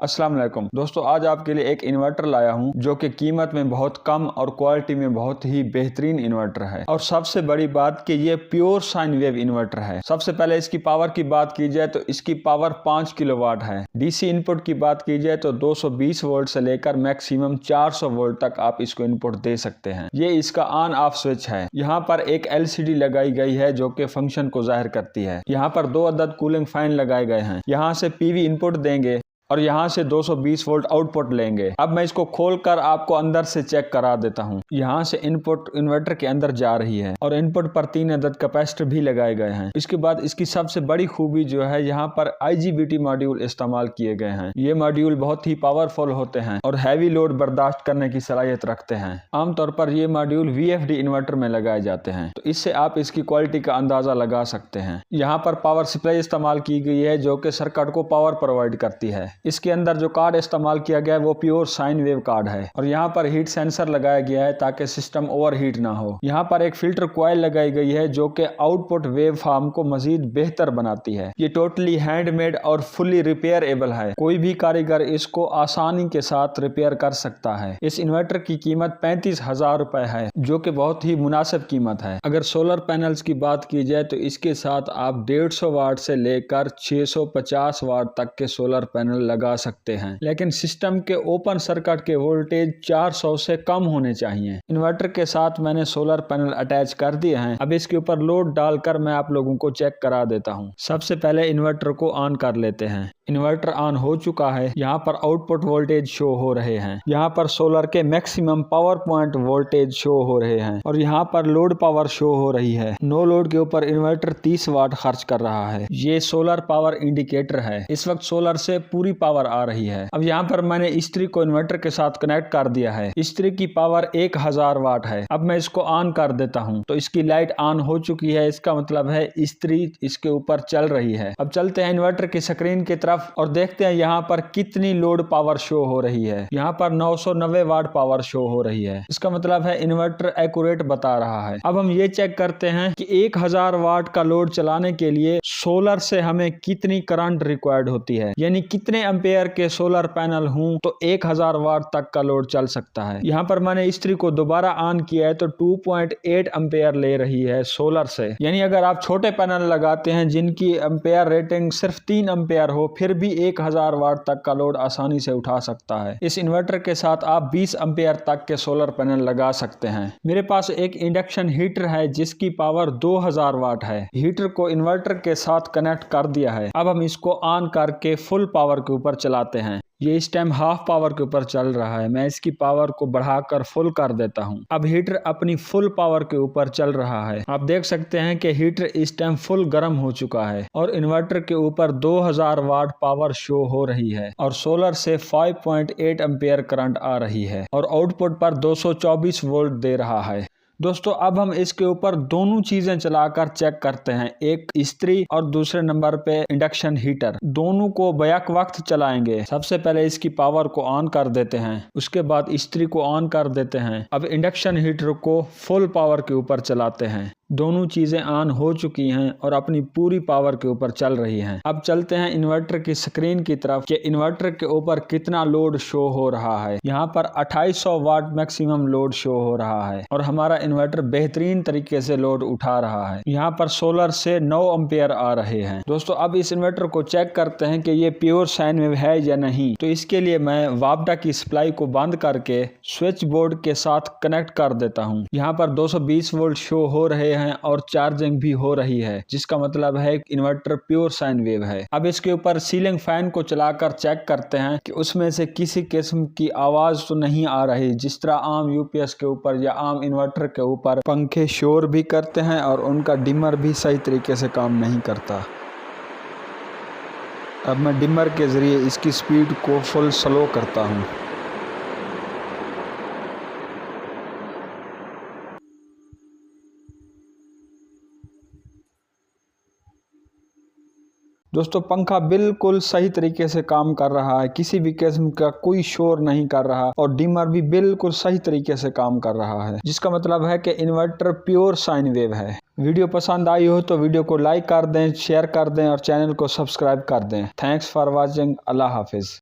अस्सलाम वालेकुम दोस्तों, आज आपके लिए एक इन्वर्टर लाया हूं जो कि कीमत में बहुत कम और क्वालिटी में बहुत ही बेहतरीन इन्वर्टर है। और सबसे बड़ी बात कि ये प्योर साइन वेव इन्वर्टर है। सबसे पहले इसकी पावर की बात की जाए तो इसकी पावर 5 किलोवाट है। डीसी इनपुट की बात की जाए तो 220 वोल्ट से लेकर मैक्सिमम 400 वोल्ट तक आप इसको इनपुट दे सकते हैं। ये इसका ऑन ऑफ स्विच है। यहाँ पर एक LCD लगाई गई है जो कि फंक्शन को जाहिर करती है। यहाँ पर 2 अदद कूलिंग फैन लगाए गए हैं। यहाँ से PV इनपुट देंगे और यहाँ से 220 वोल्ट आउटपुट लेंगे। अब मैं इसको खोलकर आपको अंदर से चेक करा देता हूँ। यहाँ से इनपुट इन्वर्टर के अंदर जा रही है और इनपुट पर 3 अदद कैपेसिटर भी लगाए गए हैं। इसके बाद इसकी सबसे बड़ी खूबी जो है, यहाँ पर IGBT मॉड्यूल इस्तेमाल किए गए हैं। ये मॉड्यूल बहुत ही पावरफुल होते हैं और हैवी लोड बर्दाश्त करने की सलाहियत रखते हैं। आमतौर पर ये मॉड्यूल VFD इन्वर्टर में लगाए जाते हैं, तो इससे आप इसकी क्वालिटी का अंदाजा लगा सकते हैं। यहाँ पर पावर सप्लाई इस्तेमाल की गई है जो कि सर्किट को पावर प्रोवाइड करती है। इसके अंदर जो कार्ड इस्तेमाल किया गया है वो प्योर साइन वेव कार्ड है और यहाँ पर हीट सेंसर लगाया गया है ताकि सिस्टम ओवरहीट ना हो। यहाँ पर एक फिल्टर कॉइल लगाई गई है जो कि आउटपुट वेव फॉर्म को मजीद बेहतर बनाती है। ये टोटली हैंडमेड और फुली रिपेयरेबल है। कोई भी कारीगर इसको आसानी के साथ रिपेयर कर सकता है। इस इन्वर्टर की कीमत 35,000 रुपए है जो कि बहुत ही मुनासिब कीमत है। अगर सोलर पैनल्स की बात की जाए तो इसके साथ आप 150 वाट से लेकर 650 वाट तक के सोलर पैनल लगा सकते हैं, लेकिन सिस्टम के ओपन सर्किट के वोल्टेज 400 से कम होने चाहिए। इन्वर्टर के साथ मैंने सोलर पैनल अटैच कर दिए हैं। अब इसके ऊपर लोड डालकर मैं आप लोगों को चेक करा देता हूं। सबसे पहले इन्वर्टर को ऑन कर लेते हैं। इन्वर्टर ऑन हो चुका है। यहाँ पर आउटपुट वोल्टेज शो हो रहे हैं। यहाँ पर सोलर के maximum power point voltage show हो रहे हैं और यहाँ पर लोड पावर शो हो रही है। नो लोड के ऊपर इन्वर्टर 30 वाट खर्च कर रहा है। ये सोलर पावर इंडिकेटर है। इस वक्त सोलर से पूरी पावर आ रही है। अब यहाँ पर मैंने इस्त्री को इन्वर्टर के साथ कनेक्ट कर दिया है। इस्त्री की पावर 1000 वाट है। अब मैं इसको ऑन कर देता हूँ तो इसकी लाइट ऑन हो चुकी है। इसका मतलब है इस्त्री इसके ऊपर चल रही है। अब चलते हैं इन्वर्टर की स्क्रीन की तरफ और देखते हैं यहाँ पर कितनी लोड पावर शो हो रही है। यहाँ पर 990 वाट पावर शो हो रही है। इसका मतलब है इन्वर्टर एक्यूरेट बता रहा है। अब हम ये चेक करते हैं कि 1000 वाट का लोड चलाने के लिए सोलर से हमें कितनी करंट रिक्वायर्ड होती है, यानी कितने एम्पेयर के सोलर पैनल हूं तो 1000 वाट तक का लोड चल सकता है। यहाँ पर मैंने इस्त्री को दोबारा ऑन किया है तो 2.8 एम्पेयर ले रही है सोलर से। यानी अगर आप छोटे पैनल लगाते हैं जिनकी एम्पेयर रेटिंग सिर्फ 3 एम्पेयर हो, फिर भी 1000 वाट तक का लोड आसानी से उठा सकता है। इस इन्वर्टर के साथ आप 20 एम्पेयर तक के सोलर पैनल लगा सकते हैं। मेरे पास एक इंडक्शन हीटर है जिसकी पावर 2000 वाट है। हीटर को इन्वर्टर के साथ कनेक्ट कर दिया है। अब हम इसको ऑन करके फुल पावर के ऊपर चलाते हैं। ये इस टाइम हाफ पावर के ऊपर चल रहा है। मैं इसकी पावर को बढ़ाकर फुल कर देता हूँ। अब हीटर अपनी फुल पावर के ऊपर चल रहा है। आप देख सकते हैं कि हीटर इस टाइम फुल गर्म हो चुका है और इन्वर्टर के ऊपर 2000 वाट पावर शो हो रही है और सोलर से 5.8 एम्पेयर करंट आ रही है और आउटपुट पर 224 वोल्ट दे रहा है। दोस्तों, अब हम इसके ऊपर दोनों चीजें चलाकर चेक करते हैं, एक इस्त्री और दूसरे नंबर पे इंडक्शन हीटर। दोनों को बैक वक्त चलाएंगे। सबसे पहले इसकी पावर को ऑन कर देते हैं, उसके बाद इस्त्री को ऑन कर देते हैं। अब इंडक्शन हीटर को फुल पावर के ऊपर चलाते हैं। दोनों चीजें ऑन हो चुकी हैं और अपनी पूरी पावर के ऊपर चल रही हैं। अब चलते हैं इन्वर्टर की स्क्रीन की तरफ कि इन्वर्टर के ऊपर कितना लोड शो हो रहा है। यहाँ पर 2800 वाट मैक्सिमम लोड शो हो रहा है और हमारा इन्वर्टर बेहतरीन तरीके से लोड उठा रहा है। यहाँ पर सोलर से 9 एम्पेयर आ रहे हैं। दोस्तों, अब इस इन्वर्टर को चेक करते हैं कि ये प्योर साइन वेव है या नहीं। तो इसके लिए मैं वापडा की सप्लाई को बंद करके स्विच बोर्ड के साथ कनेक्ट कर देता हूँ। यहाँ पर 220 वोल्ट शो हो रहे हैं और चार्जिंग भी हो रही है, जिसका मतलब है इन्वर्टर प्योर साइन वेव है। अब इसके ऊपर सीलिंग फैन को चलाकर चेक करते हैं कि उसमें से किसी किस्म की आवाज तो नहीं आ रही, जिस तरह आम UPS के ऊपर या आम इन्वर्टर के ऊपर पंखे शोर भी करते हैं और उनका डिमर भी सही तरीके से काम नहीं करता। अब मैं डिमर के जरिए इसकी स्पीड को फुल स्लो करता हूँ। दोस्तों, पंखा बिल्कुल सही तरीके से काम कर रहा है, किसी भी किस्म का कोई शोर नहीं कर रहा और डिमर भी बिल्कुल सही तरीके से काम कर रहा है, जिसका मतलब है कि इन्वर्टर प्योर साइन वेव है। वीडियो पसंद आई हो तो वीडियो को लाइक कर दें, शेयर कर दें और चैनल को सब्सक्राइब कर दें। Thanks for watching. Allah Hafiz.